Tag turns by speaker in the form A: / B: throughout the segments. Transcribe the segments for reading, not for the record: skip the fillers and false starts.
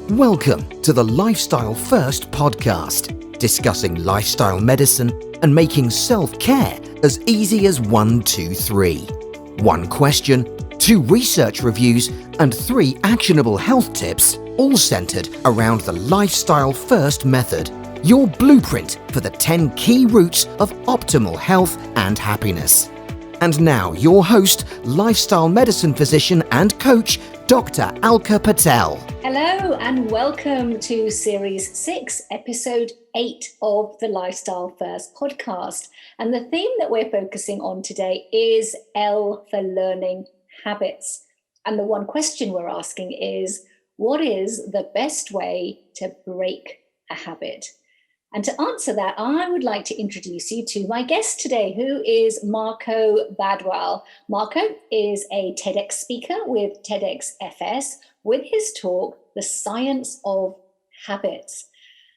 A: Welcome to the Lifestyle First podcast, discussing lifestyle medicine and making self-care as easy as 1, 2, 3. 1 question, 2 research reviews, and 3 actionable health tips, all centered around the Lifestyle First method, your blueprint for the 10 key routes of optimal health and happiness. And now your host, lifestyle medicine physician and coach, Dr. Alka Patel.
B: Hello and welcome to Series 6, Episode 8 of the Lifestyle First podcast. And the theme that we're focusing on today is L for learning habits. And the one question we're asking is, what is the best way to break a habit? And to answer that, I would like to introduce you to my guest today, who is Marco Badwal. Marco is a TEDx speaker with TEDxFS with his talk, The Science of Habits.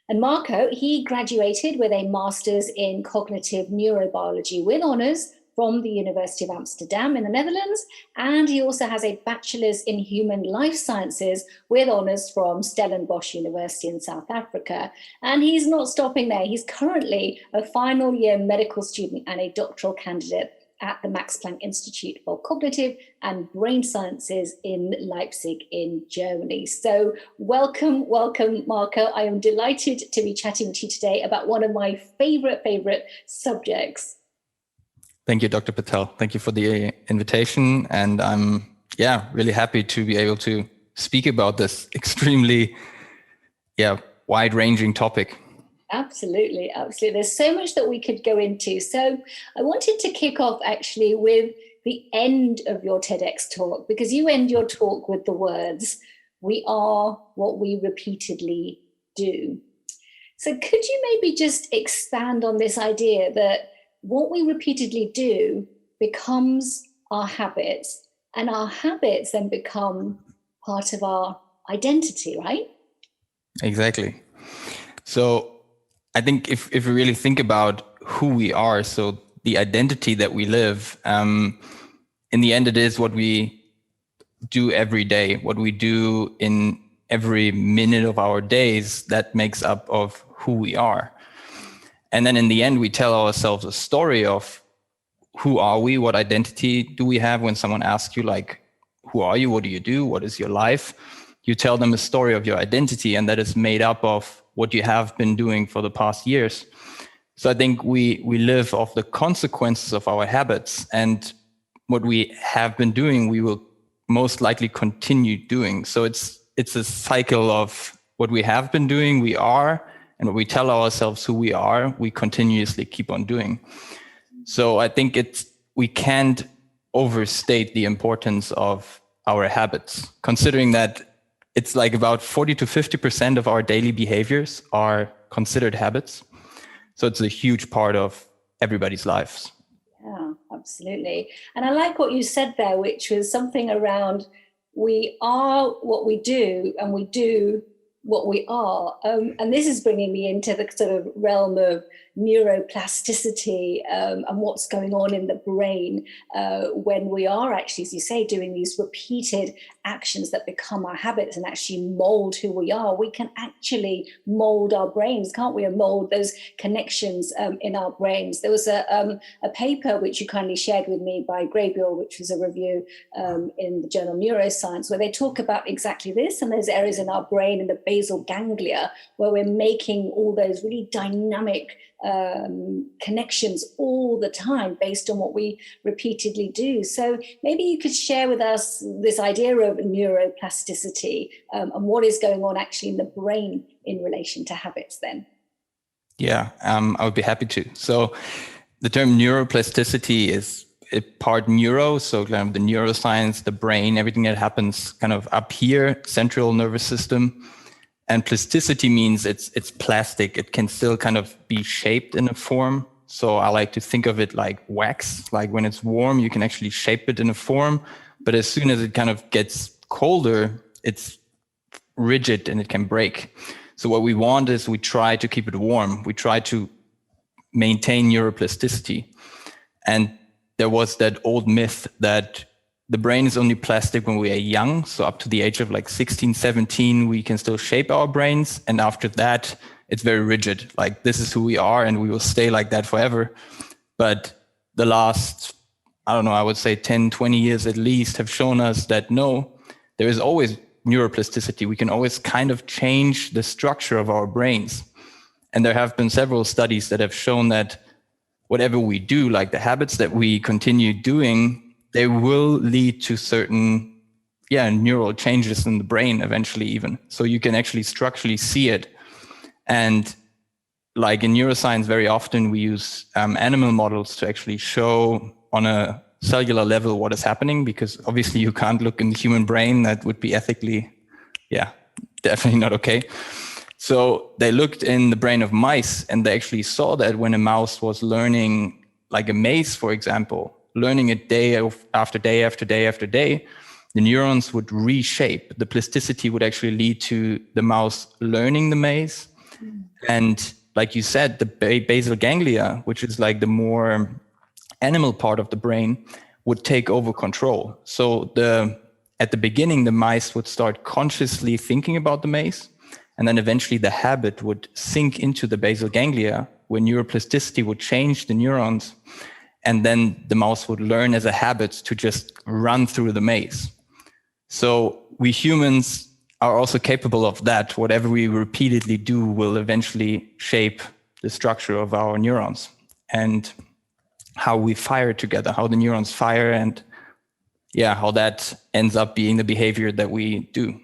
B: And Marco, he graduated with a master's in cognitive neurobiology with honors from the University of Amsterdam in the Netherlands. And he also has a bachelor's in human life sciences with honors from Stellenbosch University in South Africa. And he's not stopping there. He's currently a final year medical student and a doctoral candidate at the Max Planck Institute for Cognitive and Brain Sciences in Leipzig in Germany. So welcome, Marco. I am delighted to be chatting to you today about one of my favorite subjects.
C: Thank you, Dr. Patel. Thank you for the invitation. And I'm really happy to be able to speak about this extremely wide-ranging topic.
B: Absolutely. There's so much that we could go into. So I wanted to kick off actually with the end of your TEDx talk, because you end your talk with the words, "We are what we repeatedly do." So could you maybe just expand on this idea that what we repeatedly do becomes our habits, and our habits then become part of our identity, right?
C: Exactly. So I think if we really think about who we are, so the identity that we live, in the end, it is what we do every day, what we do in every minute of our days that makes up of who we are. And then in the end, we tell ourselves a story of who are we, what identity do we have. When someone asks you, like, who are you, what do you do, what is your life? You tell them a story of your identity, and that is made up of what you have been doing for the past years. So I think we live off the consequences of our habits, and what we have been doing, we will most likely continue doing. So it's a cycle of what we have been doing, we are, and what we tell ourselves who we are, we continuously keep on doing. So I think we can't overstate the importance of our habits, considering that it's like about 40 to 50% of our daily behaviors are considered habits. So it's a huge part of everybody's lives.
B: Yeah, absolutely. And I like what you said there, which was something around we are what we do and we do what we are. And this is bringing me into the sort of realm of neuroplasticity and what's going on in the brain when we are actually, as you say, doing these repeated actions that become our habits and actually mold who we are. We can actually mold our brains, can't we? And mold those connections in our brains. There was a paper which you kindly shared with me by Greybiel, which was a review in the journal Neuroscience, where they talk about exactly this. And there's areas in our brain, in the basal ganglia, where we're making all those really dynamic connections all the time based on what we repeatedly do. So maybe you could share with us this idea of neuroplasticity and what is going on actually in the brain in relation to habits then.
C: Yeah, I would be happy to. So the term neuroplasticity is a part neuro, so kind of the neuroscience, the brain, everything that happens kind of up here, central nervous system. And plasticity means it's plastic. It can still kind of be shaped in a form. So I like to think of it like wax. Like when it's warm, you can actually shape it in a form. But as soon as it kind of gets colder, it's rigid and it can break. So what we want is we try to keep it warm. We try to maintain neuroplasticity. And there was that old myth that the brain is only plastic when we are young. So up to the age of like 16, 17, we can still shape our brains. And after that, it's very rigid. Like this is who we are and we will stay like that forever. But the last, I don't know, I would say 10, 20 years at least have shown us that no, there is always neuroplasticity. We can always kind of change the structure of our brains. And there have been several studies that have shown that whatever we do, like the habits that we continue doing, they will lead to certain neural changes in the brain eventually even. So you can actually structurally see it. And like in neuroscience, very often we use animal models to actually show on a cellular level what is happening, because obviously you can't look in the human brain. That would be ethically, definitely not okay. So they looked in the brain of mice and they actually saw that when a mouse was learning like a maze, for example, learning it day after day after day after day, the neurons would reshape. The plasticity would actually lead to the mouse learning the maze. And like you said, the basal ganglia, which is like the more animal part of the brain, would take over control. So at the beginning, the mice would start consciously thinking about the maze. And then eventually the habit would sink into the basal ganglia, where neuroplasticity would change the neurons. And then the mouse would learn as a habit to just run through the maze. So we humans are also capable of that. Whatever we repeatedly do will eventually shape the structure of our neurons and how we fire together, how the neurons fire, and how that ends up being the behavior that we do.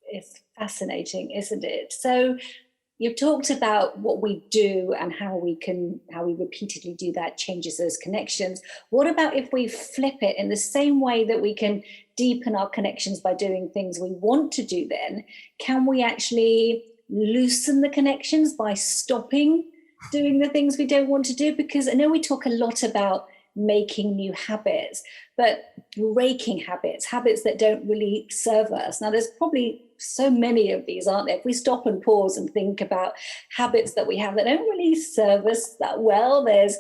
B: It's fascinating, isn't it? So you've talked about what we do and how we repeatedly do that changes those connections. What about if we flip it in the same way that we can deepen our connections by doing things we want to do then? Can we actually loosen the connections by stopping doing the things we don't want to do? Because I know we talk a lot about making new habits, but breaking habits that don't really serve us. Now, there's probably so many of these, aren't there? If we stop and pause and think about habits that we have that don't really serve us that well, there's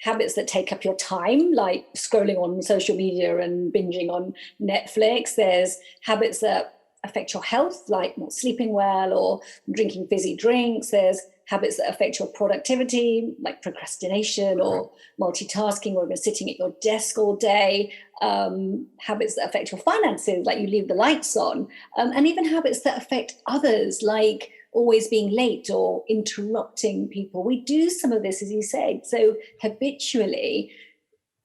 B: habits that take up your time, like scrolling on social media and binging on Netflix. There's habits that affect your health, like not sleeping well or drinking fizzy drinks. There's habits that affect your productivity, like procrastination or multitasking, or even sitting at your desk all day. Habits that affect your finances, like you leave the lights on. And even habits that affect others, like always being late or interrupting people. We do some of this, as you said, so habitually.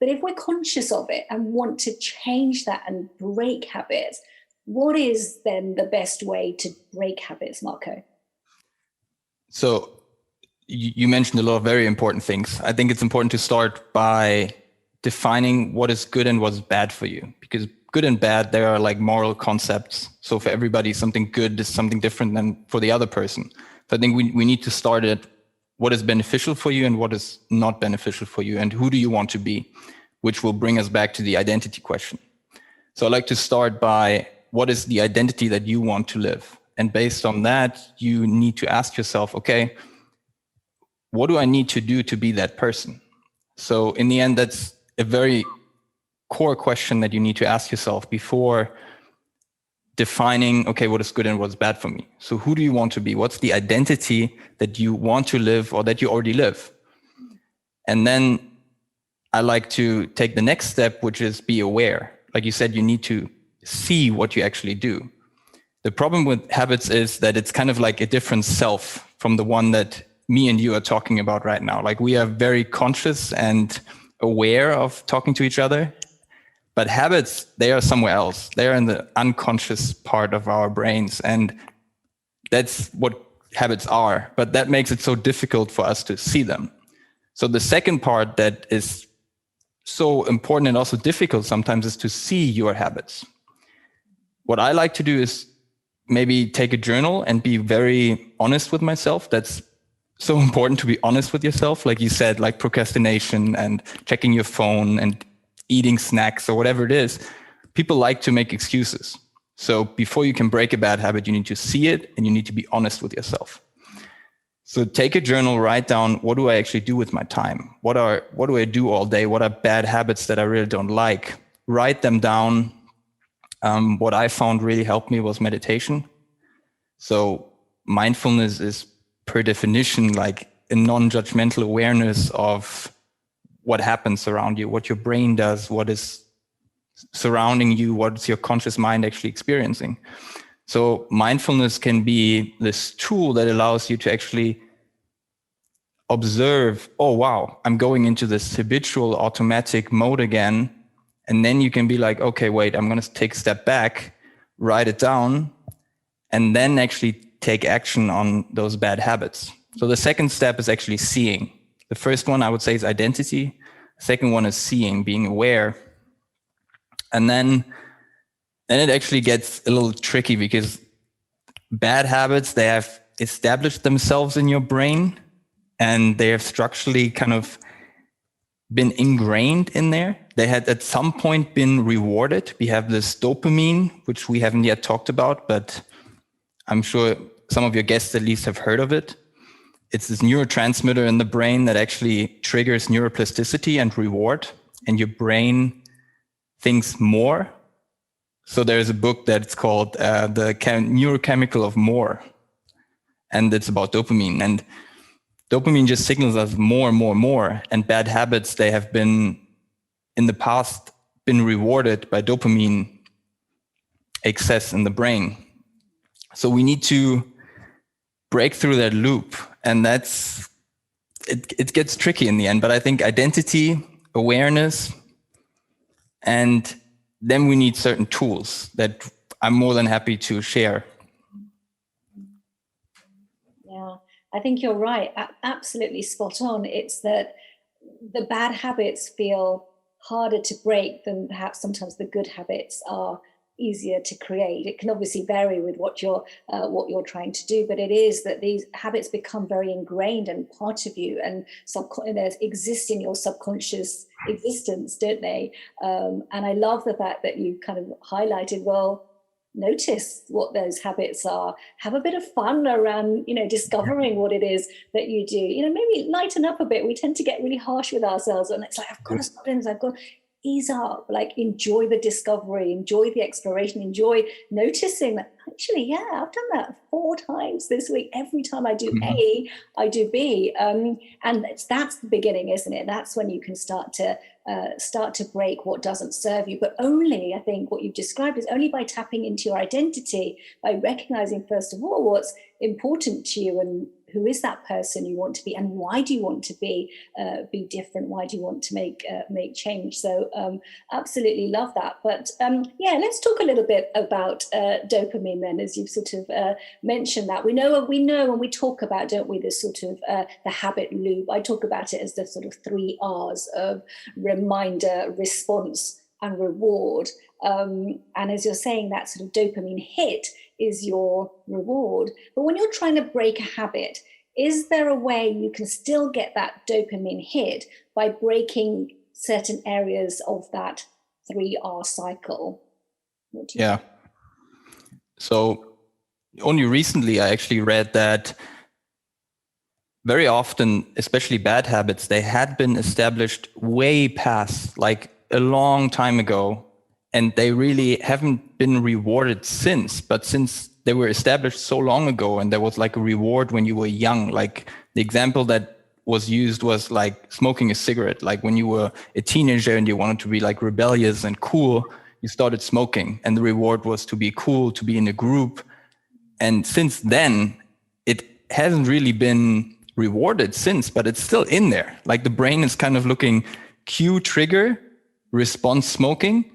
B: But if we're conscious of it and want to change that and break habits, what is then the best way to break habits, Marco?
C: So you mentioned a lot of very important things. I think it's important to start by defining what is good and what's bad for you, because good and bad, they are like moral concepts. So for everybody, something good is something different than for the other person. So I think we need to start at what is beneficial for you and what is not beneficial for you, and who do you want to be, which will bring us back to the identity question. So I like to start by what is the identity that you want to live? And based on that, you need to ask yourself, okay, what do I need to do to be that person? So in the end, that's a very core question that you need to ask yourself before defining, okay, what is good and what's bad for me. So who do you want to be? What's the identity that you want to live or that you already live? And then I like to take the next step, which is be aware. Like you said, you need to see what you actually do. The problem with habits is that it's kind of like a different self from the one that me and you are talking about right now. Like we are very conscious and aware of talking to each other, but habits, they are somewhere else. They are in the unconscious part of our brains. And that's what habits are, but that makes it so difficult for us to see them. So the second part that is so important and also difficult sometimes is to see your habits. What I like to do is maybe take a journal and be very honest with myself. That's so important, to be honest with yourself. Like you said, like procrastination and checking your phone and eating snacks or whatever it is. People like to make excuses. So before you can break a bad habit, you need to see it and you need to be honest with yourself. So take a journal, write down, what do I actually do with my time? What do I do all day? What are bad habits that I really don't like? write them down. What I found really helped me was meditation. So mindfulness is per definition like a non-judgmental awareness of what happens around you, what your brain does, what is surrounding you, what's your conscious mind actually experiencing. So mindfulness can be this tool that allows you to actually observe, oh, wow, I'm going into this habitual automatic mode again. And then you can be like, okay, wait, I'm going to take a step back, write it down, and then actually take action on those bad habits. So the second step is actually seeing. The first one I would say is identity. The second one is seeing, being aware. And then it actually gets a little tricky because bad habits, they have established themselves in your brain and they have structurally kind of been ingrained in there. They had at some point been rewarded. We have this dopamine, which we haven't yet talked about, but I'm sure some of your guests at least have heard of it. It's this neurotransmitter in the brain that actually triggers neuroplasticity and reward, and your brain thinks more. So there's a book that's called The Neurochemical of More, and it's about dopamine. And dopamine just signals us more and more and more. And bad habits, they have been in the past been rewarded by dopamine excess in the brain. So we need to break through that loop, and it gets tricky in the end. But I think identity, awareness, and then we need certain tools that I'm more than happy to share.
B: Yeah, I think you're right. Absolutely spot on. It's that the bad habits feel harder to break than perhaps sometimes the good habits are easier to create. It can obviously vary with what you're trying to do, but it is that these habits become very ingrained and part of you, and they exist in your subconscious existence, don't they? And I love the fact that you kind of highlighted, well, notice what those habits are, have a bit of fun around, discovering what it is that you do, maybe lighten up a bit. We tend to get really harsh with ourselves, and it's like, I've got to stop doing this, I've got ease up, like enjoy the discovery, enjoy the exploration, enjoy noticing that actually, yeah, I've done that 4 times this week. Every time I do A, I do B. And that's the beginning, isn't it? That's when you can start to break what doesn't serve you. But only, I think what you've described is only by tapping into your identity, by recognizing, first of all, what's important to you and who is that person you want to be, and why do you want to be different? Why do you want to make change? So absolutely love that. But let's talk a little bit about dopamine then, as you've sort of mentioned that. We know when we talk about, don't we, this sort of the habit loop. I talk about it as the sort of 3 R's of reminder, response, and reward. And as you're saying, that sort of dopamine hit is your reward. But when you're trying to break a habit, is there a way you can still get that dopamine hit by breaking certain areas of that 3R cycle?
C: Yeah. So only recently I actually read that very often, especially bad habits, they had been established way past, like a long time ago, and they really haven't been rewarded since. But since they were established so long ago, and there was like a reward when you were young, like the example that was used was like smoking a cigarette. Like when you were a teenager and you wanted to be like rebellious and cool, you started smoking, and the reward was to be cool, to be in a group. And since then, it hasn't really been rewarded since, but it's still in there. Like the brain is kind of looking cue trigger, response smoking,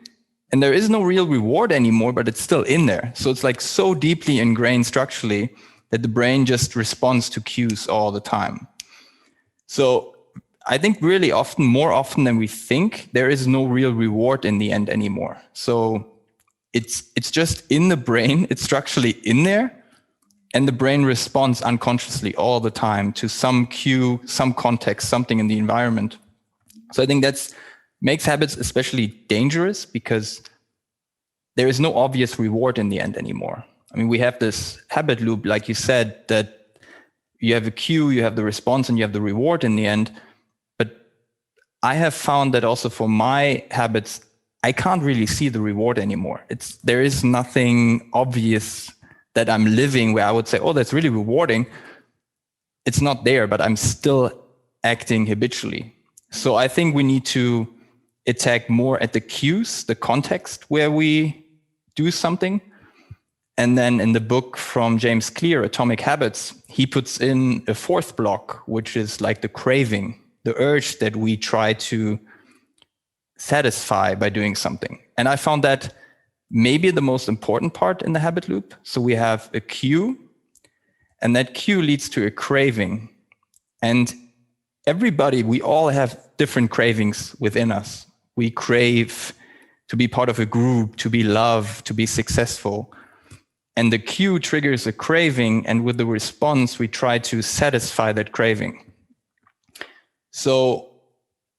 C: and there is no real reward anymore, but it's still in there. So it's like so deeply ingrained structurally that the brain just responds to cues all the time. So I think really often, more often than we think, there is no real reward in the end anymore. So it's just in the brain, it's structurally in there, and the brain responds unconsciously all the time to some cue, some context, something in the environment. So I think that's makes habits especially dangerous because there is no obvious reward in the end anymore. I mean, we have this habit loop, like you said, that you have a cue, you have the response, and you have the reward in the end. But I have found that also for my habits, I can't really see the reward anymore. There is nothing obvious that I'm living where I would say, oh, that's really rewarding. It's not there, but I'm still acting habitually. So I think we need to attack more at the cues, the context where we do something. And then in the book from James Clear, Atomic Habits, he puts in a fourth block, which is like the craving, the urge that we try to satisfy by doing something. And I found that maybe the most important part in the habit loop. So we have a cue, and that cue leads to a craving. And everybody, we all have different cravings within us. We crave to be part of a group, to be loved, to be successful. And the cue triggers a craving, and with the response, we try to satisfy that craving. So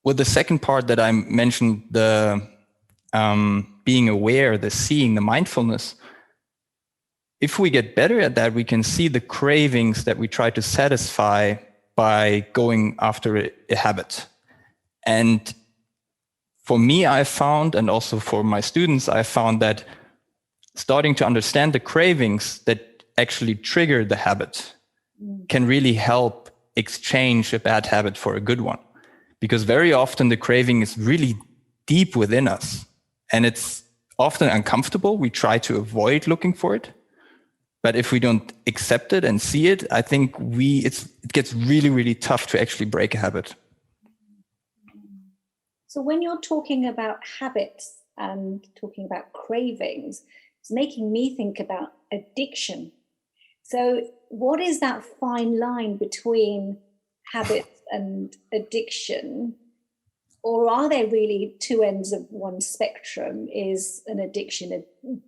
C: with the second part that I mentioned, the being aware, the seeing, the mindfulness, if we get better at that, we can see the cravings that we try to satisfy by going after a habit. And for me, I found, and also for my students, I found that starting to understand the cravings that actually trigger the habit can really help exchange a bad habit for a good one. Because very often the craving is really deep within us, and it's often uncomfortable. We try to avoid looking for it. But if we don't accept it and see it, I think it gets really, really tough to actually break a habit.
B: So when you're talking about habits and talking about cravings, it's making me think about addiction. So what is that fine line between habits and addiction? Or are they really two ends of one spectrum? Is an addiction a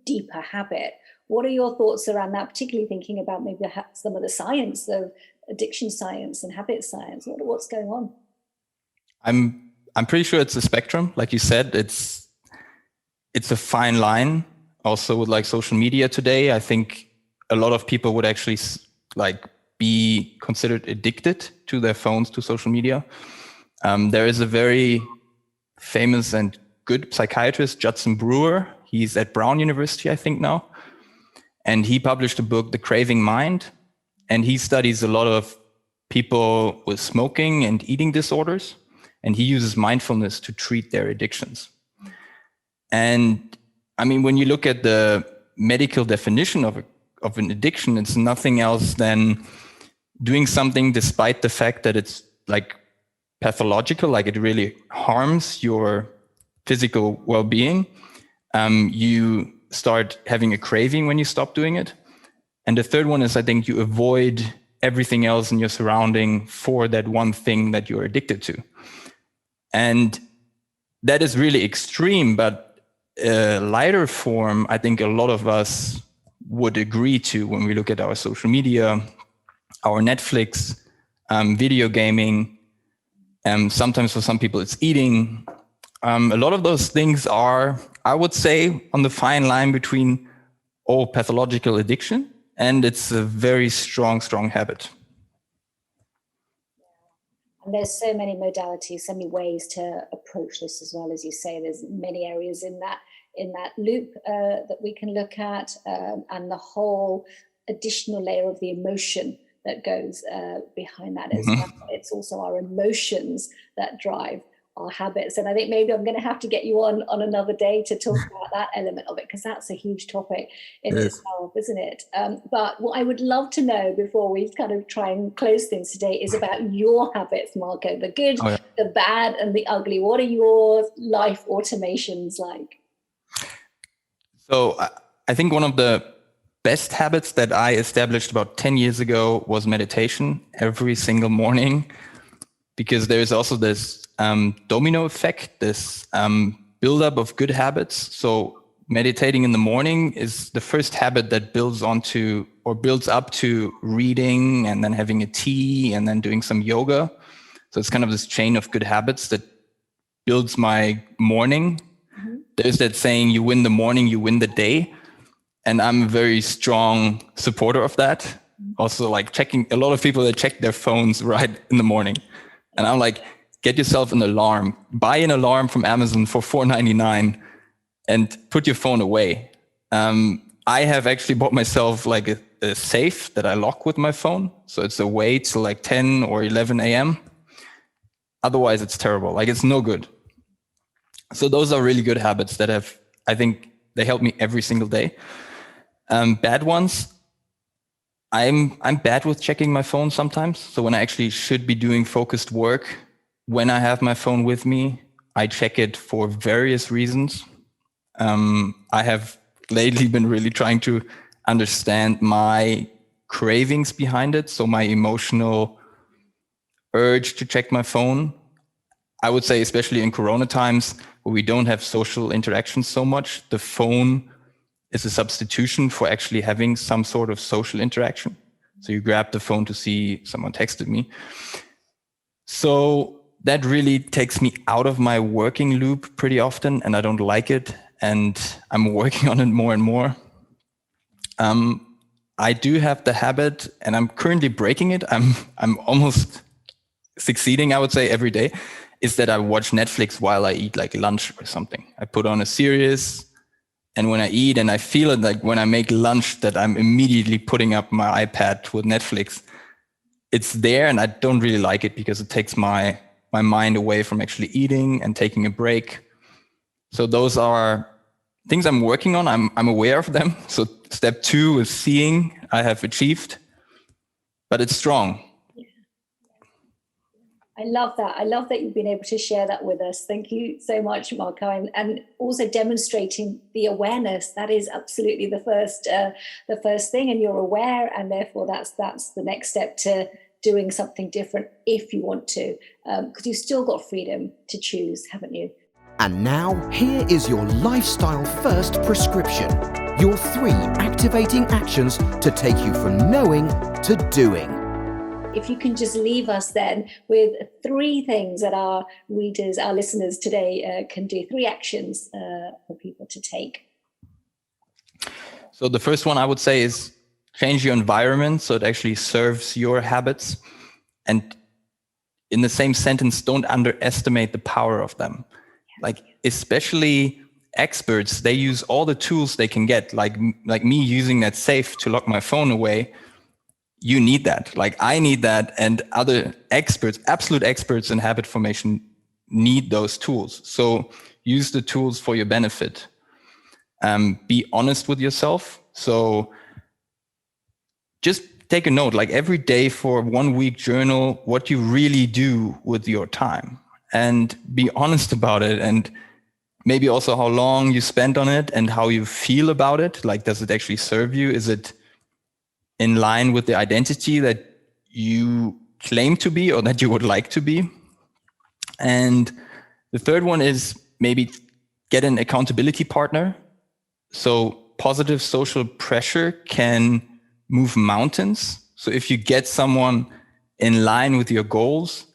B: deeper habit? What are your thoughts around that, particularly thinking about maybe some of the science of addiction science and habit science? What's going on?
C: I'm pretty sure it's a spectrum. Like you said, it's a fine line. Also with like social media today, I think a lot of people would actually like be considered addicted to their phones, to social media. There is a very famous and good psychiatrist, Judson Brewer. He's at Brown University, I think now. And he published a book, The Craving Mind. And he studies a lot of people with smoking and eating disorders. And he uses mindfulness to treat their addictions. And I mean, when you look at the medical definition of an addiction, it's nothing else than doing something despite the fact that it's like pathological, like it really harms your physical well-being. You start having a craving when you stop doing it. And the third one is, I think, you avoid everything else in your surrounding for that one thing that you're addicted to. And that is really extreme, but a lighter form, I think a lot of us would agree to when we look at our social media, our Netflix, video gaming, sometimes for some people it's eating. A lot of those things are, I would say, on the fine line between pathological addiction and it's a very strong habit.
B: And there's so many modalities, so many ways to approach this as well. As you say, there's many areas in that loop that we can look at, and the whole additional layer of the emotion that goes behind that as well. It's also our emotions that drive our habits. And I think maybe I'm going to have to get you on another day to talk about that element of it, because that's a huge topic in itself, isn't it? But what I would love to know before we kind of try and close things today is about your habits, Marco, the good, the bad, and the ugly. What are your life automations like?
C: So I think one of the best habits that I established about 10 years ago was meditation every single morning, because there is also this domino effect, this buildup of good habits. So meditating in the morning is the first habit that builds up to reading and then having a tea and then doing some yoga. So it's kind of this chain of good habits that builds my morning. There's that saying, you win the morning, you win the day. And I'm a very strong supporter of that. Also, like a lot of people that check their phones right in the morning. And I'm like, get yourself an alarm, buy an alarm from Amazon for $4.99 and put your phone away. I have actually bought myself like a safe that I lock with my phone. So it's away till like 10 or 11 a.m. Otherwise, it's terrible. Like, it's no good. So those are really good habits that I think they help me every single day. Bad ones, I'm bad with checking my phone sometimes. So when I actually should be doing focused work, when I have my phone with me, I check it for various reasons. I have lately been really trying to understand my cravings behind it. So my emotional urge to check my phone. I would say, especially in Corona times where we don't have social interactions so much, the phone is a substitution for actually having some sort of social interaction. So you grab the phone to see someone texted me. So that really takes me out of my working loop pretty often, and I don't like it. And I'm working on it more and more. I do have the habit, and I'm currently breaking it. I'm almost succeeding, I would say, every day, is that I watch Netflix while I eat like lunch or something. I put on a series, and when I eat, and I feel it like when I make lunch that I'm immediately putting up my iPad with Netflix. It's there, and I don't really like it because it takes my mind away from actually eating and taking a break. So those are things I'm working on. I'm aware of them. So step 2 is seeing I have achieved, but it's strong.
B: I love that. I love that you've been able to share that with us. Thank you so much, Marco, and also demonstrating the awareness. That is absolutely the first thing, and you're aware, and therefore that's the next step to doing something different if you want to, because you've still got freedom to choose, haven't you?
A: And now, here is your lifestyle first prescription. Your 3 activating actions to take you from knowing to doing.
B: If you can just leave us then with 3 things that our readers, our listeners today can do, 3 actions for people to take.
C: So the first one I would say is change your environment so it actually serves your habits. And in the same sentence, don't underestimate the power of them. Like, especially experts, they use all the tools they can get, like me using that safe to lock my phone away. You need that. Like, I need that, and other experts, absolute experts in habit formation, need those tools. So use the tools for your benefit. Be honest with yourself. So just take a note, like every day for 1 week, journal what you really do with your time and be honest about it. And maybe also how long you spend on it and how you feel about it. Like, does it actually serve you? Is it in line with the identity that you claim to be or that you would like to be? And the third one is maybe get an accountability partner. So positive social pressure can move mountains. So if you get someone in line with your goals,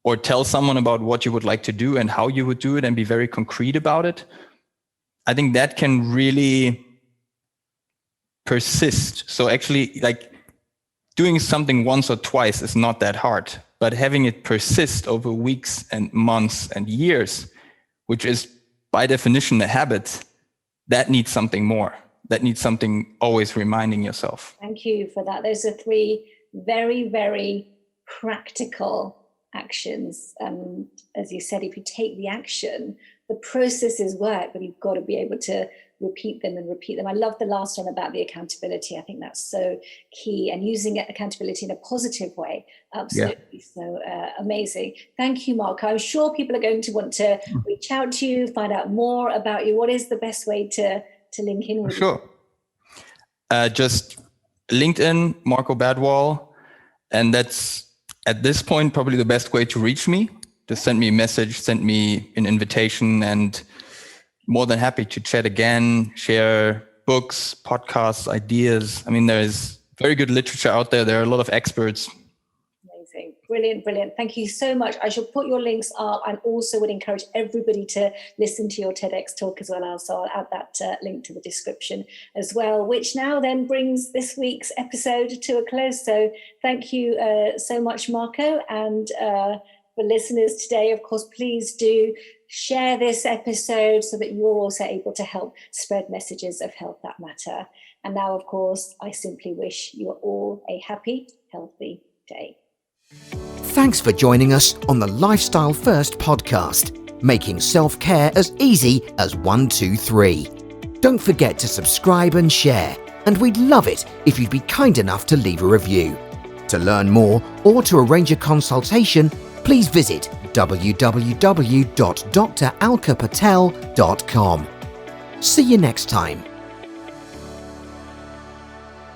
C: or tell someone about what you would like to do and how you would do it and be very concrete about it, I think that can really persist. So actually, like, doing something once or twice is not that hard, but having it persist over weeks and months and years, which is by definition a habit, that needs something more. That needs something always reminding yourself.
B: Thank you for that. Those are 3 very, very practical actions. And as you said, if you take the action, the processes work, but you've got to be able to repeat them and repeat them. I love the last one about the accountability. I think that's so key, and using accountability in a positive way. Absolutely. Yeah. So amazing. Thank you, Marco. I'm sure people are going to want to reach out to you, find out more about you. What is the best way to link in with you?
C: Sure. Just LinkedIn, Marco Badwal. And that's, at this point, probably the best way to reach me. Just send me a message, send me an invitation, and more than happy to chat again, share books, podcasts, ideas. I mean, there is very good literature out there. There are a lot of experts.
B: Amazing. Brilliant, brilliant. Thank you so much. I shall put your links up, and also would encourage everybody to listen to your TEDx talk as well. So I'll add that link to the description as well, which now then brings this week's episode to a close. So thank you so much, Marco. And for listeners today. Of course, please do share this episode so that you're also able to help spread messages of health that matter. And now, of course, I simply wish you all a happy, healthy day.
A: Thanks for joining us on the Lifestyle First podcast, making self-care as easy as 1, 2, 3. Don't forget to subscribe and share, and we'd love it if you'd be kind enough to leave a review. To learn more or to arrange a consultation, please visit www.dralkapatel.com. See you next time.